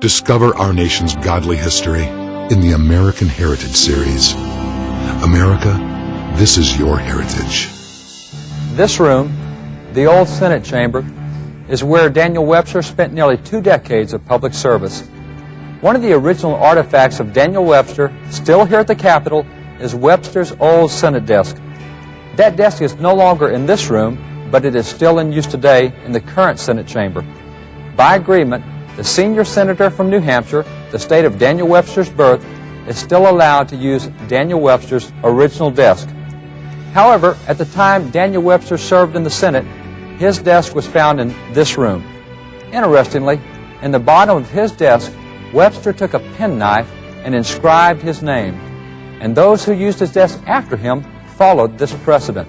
Discover our nation's godly history in the American Heritage Series. America, this is your heritage. This room, the old Senate chamber, is where Daniel Webster spent nearly 2 decades of public service. One of the original artifacts of Daniel Webster, still here at the Capitol, is Webster's old Senate desk. That desk is no longer in this room, but it is still in use today in the current Senate chamber. By agreement, the senior senator from New Hampshire, the state of Daniel Webster's birth, is still allowed to use Daniel Webster's original desk. However, at the time Daniel Webster served in the Senate, his desk was found in this room. Interestingly, in the bottom of his desk, Webster took a penknife and inscribed his name, and those who used his desk after him followed this precedent.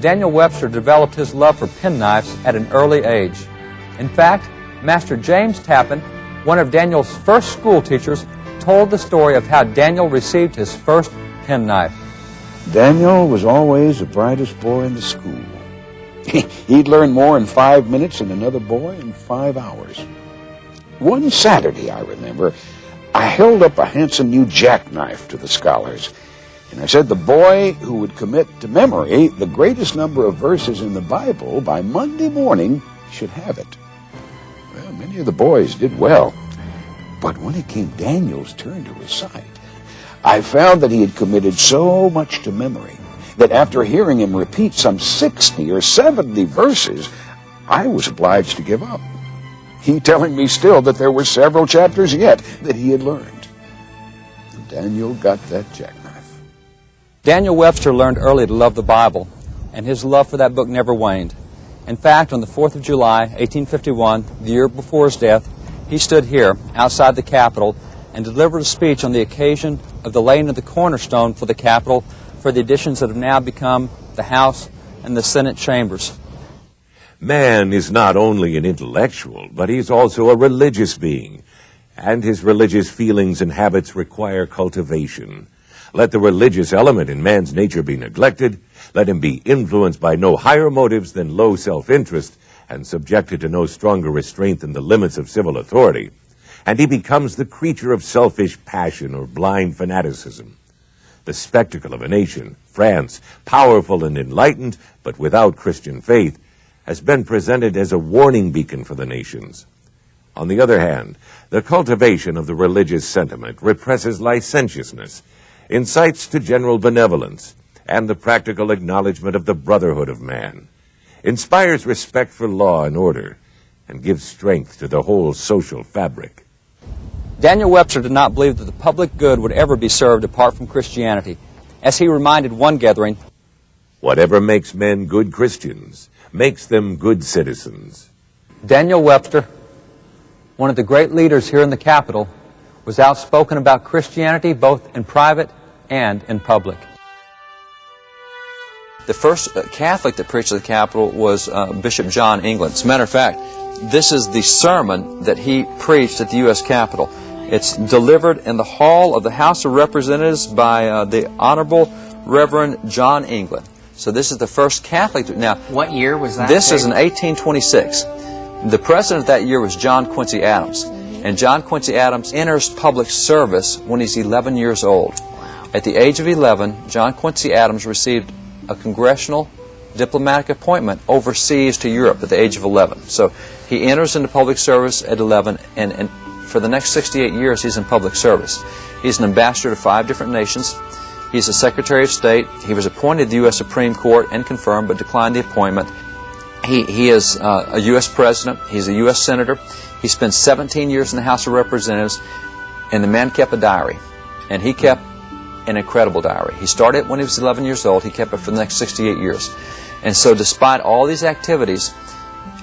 Daniel Webster developed his love for penknives at an early age. In fact, Master James Tappan, one of Daniel's first school teachers, told the story of how Daniel received his first penknife. Daniel was always the brightest boy in the school. He'd learn more in 5 minutes than another boy in 5 hours. One Saturday, I remember, I held up a handsome new jackknife to the scholars, and I said the boy who would commit to memory the greatest number of verses in the Bible by Monday morning should have it. Well, many of the boys did well, but when it came Daniel's turn to recite, I found that he had committed so much to memory that after hearing him repeat some 60 or 70 verses, I was obliged to give up. He telling me still that there were several chapters yet that he had learned. And Daniel got that jackknife. Daniel Webster learned early to love the Bible, and his love for that book never waned. In fact, on the 4th of July, 1851, the year before his death, he stood here outside the Capitol and delivered a speech on the occasion of the laying of the cornerstone for the Capitol for the additions that have now become the House and the Senate chambers. Man is not only an intellectual, but he's also a religious being, and his religious feelings and habits require cultivation. Let the religious element in man's nature be neglected, let him be influenced by no higher motives than low self-interest, and subjected to no stronger restraint than the limits of civil authority, and he becomes the creature of selfish passion or blind fanaticism. The spectacle of a nation, France, powerful and enlightened, but without Christian faith, has been presented as a warning beacon for the nations. On the other hand, the cultivation of the religious sentiment represses licentiousness, incites to general benevolence, and the practical acknowledgement of the brotherhood of man, inspires respect for law and order, and gives strength to the whole social fabric. Daniel Webster did not believe that the public good would ever be served apart from Christianity. As he reminded one gathering, "Whatever makes men good Christians makes them good citizens." Daniel Webster, one of the great leaders here in the Capitol, was outspoken about Christianity both in private and in public. The first Catholic that preached at the Capitol was Bishop John England. As a matter of fact, this is the sermon that he preached at the U.S. Capitol. It's delivered in the hall of the House of Representatives by the Honorable Reverend John England. So this is the first Catholic. Now, what year was that? This is in 1826. The president that year was John Quincy Adams. And John Quincy Adams enters public service when he's 11 years old. Wow. At the age of 11, John Quincy Adams received a congressional diplomatic appointment overseas to Europe at the age of 11. So he enters into public service at 11, and for the next 68 years he's in public service. He's an ambassador to 5 different nations. He's a Secretary of State. He was appointed to the U.S. Supreme Court and confirmed, but declined the appointment. He is a U.S. President. He's a U.S. Senator. He spent 17 years in the House of Representatives, and the man kept a diary. And he kept an incredible diary. He started when he was 11 years old. He kept it for the next 68 years. And so despite all these activities,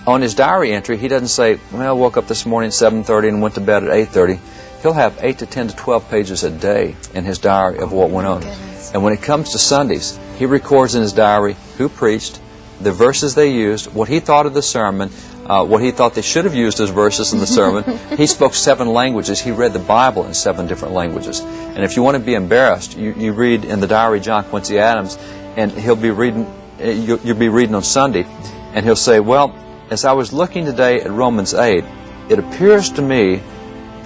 on his diary entry, he doesn't say, well, I woke up this morning at 7:30 and went to bed at 8:30. He'll have 8 to 10 to 12 pages a day in his diary of what went on. And when it comes to Sundays, he records in his diary who preached, the verses they used, what he thought of the sermon, what he thought they should have used as verses in the sermon. He spoke 7 languages. He read the Bible in 7 different languages. And if you want to be embarrassed, you read in the diary John Quincy Adams, and he'll be reading, you'll be reading on Sunday, and he'll say, well, as I was looking today at Romans 8, it appears to me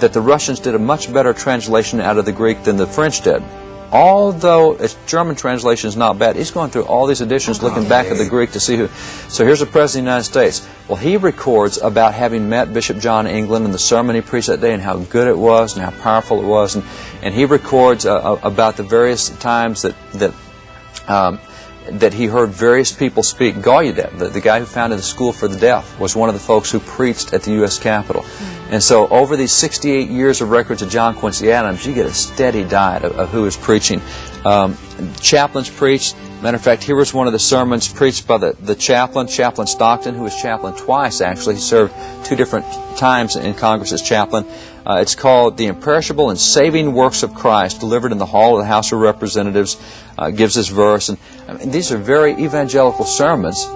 that the Russians did a much better translation out of the Greek than the French did. Although its German translation is not bad, he's going through all these editions looking back at the Greek to see who. So here's the President of the United States. Well, he records about having met Bishop John England and the sermon he preached that day and how good it was and how powerful it was. And he records about the various times that he heard various people speak. Gallaudet, the guy who founded the School for the Deaf, was one of the folks who preached at the U.S. Capitol. And so over these 68 years of records of John Quincy Adams, you get a steady diet of who is preaching. Chaplains preached. Matter of fact, here was one of the sermons preached by the chaplain, Chaplain Stockton, who was chaplain twice, actually. He served 2 different times in Congress as chaplain. It's called The Imperishable and Saving Works of Christ, delivered in the hall of the House of Representatives. Gives this verse. And I mean, these are very evangelical sermons,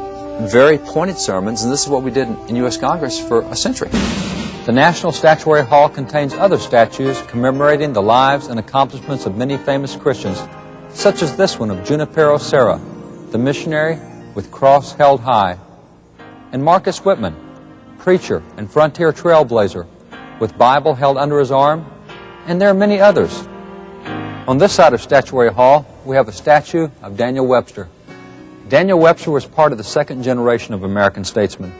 very pointed sermons, and this is what we did in U.S. Congress for a century. The National Statuary Hall contains other statues commemorating the lives and accomplishments of many famous Christians, such as this one of Junipero Serra, the missionary with cross held high, and Marcus Whitman, preacher and frontier trailblazer, with Bible held under his arm, and there are many others. On this side of Statuary Hall, we have a statue of Daniel Webster. Daniel Webster was part of the second generation of American statesmen.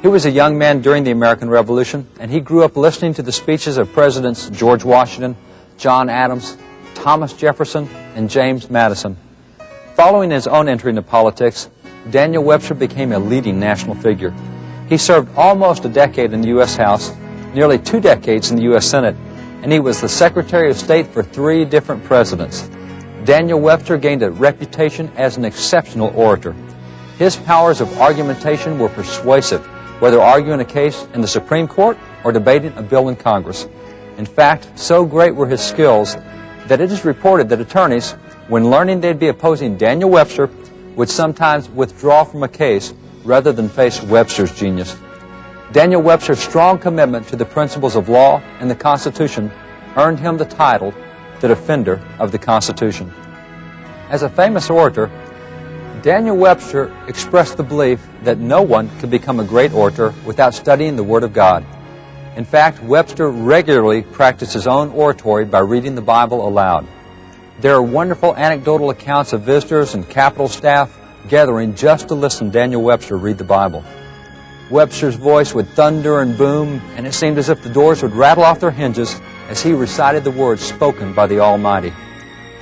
He was a young man during the American Revolution, and he grew up listening to the speeches of Presidents George Washington, John Adams, Thomas Jefferson, and James Madison. Following his own entry into politics, Daniel Webster became a leading national figure. He served almost a decade in the U.S. House, nearly 2 decades in the U.S. Senate, and he was the Secretary of State for 3 different presidents. Daniel Webster gained a reputation as an exceptional orator. His powers of argumentation were persuasive, whether arguing a case in the Supreme Court or debating a bill in Congress. In fact, so great were his skills that it is reported that attorneys, when learning they'd be opposing Daniel Webster, would sometimes withdraw from a case rather than face Webster's genius. Daniel Webster's strong commitment to the principles of law and the Constitution earned him the title, the Defender of the Constitution. As a famous orator, Daniel Webster expressed the belief that no one could become a great orator without studying the Word of God. In fact, Webster regularly practiced his own oratory by reading the Bible aloud. There are wonderful anecdotal accounts of visitors and Capitol staff gathering just to listen to Daniel Webster read the Bible. Webster's voice would thunder and boom, and it seemed as if the doors would rattle off their hinges as he recited the words spoken by the Almighty.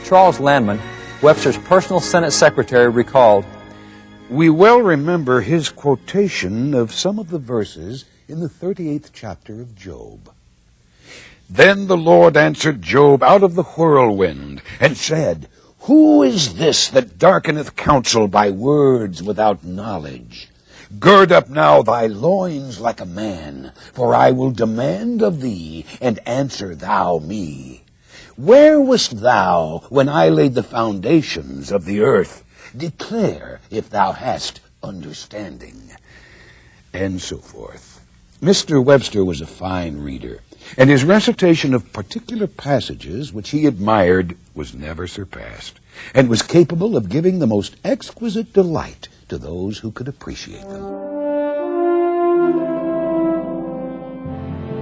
Charles Landman, Webster's personal Senate secretary, recalled, We well remember his quotation of some of the verses in the 38th chapter of Job. Then the Lord answered Job out of the whirlwind, and said, Who is this that darkeneth counsel by words without knowledge? Gird up now thy loins like a man, for I will demand of thee, and answer thou me. Where wast thou when I laid the foundations of the earth? Declare if thou hast understanding. And so forth. Mr. Webster was a fine reader, and his recitation of particular passages which he admired was never surpassed, and was capable of giving the most exquisite delight to those who could appreciate them.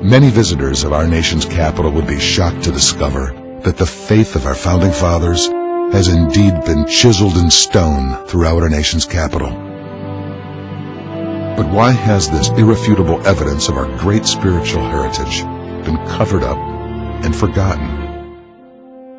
Many visitors of our nation's capital would be shocked to discover that the faith of our founding fathers has indeed been chiseled in stone throughout our nation's capital. But why has this irrefutable evidence of our great spiritual heritage been covered up and forgotten?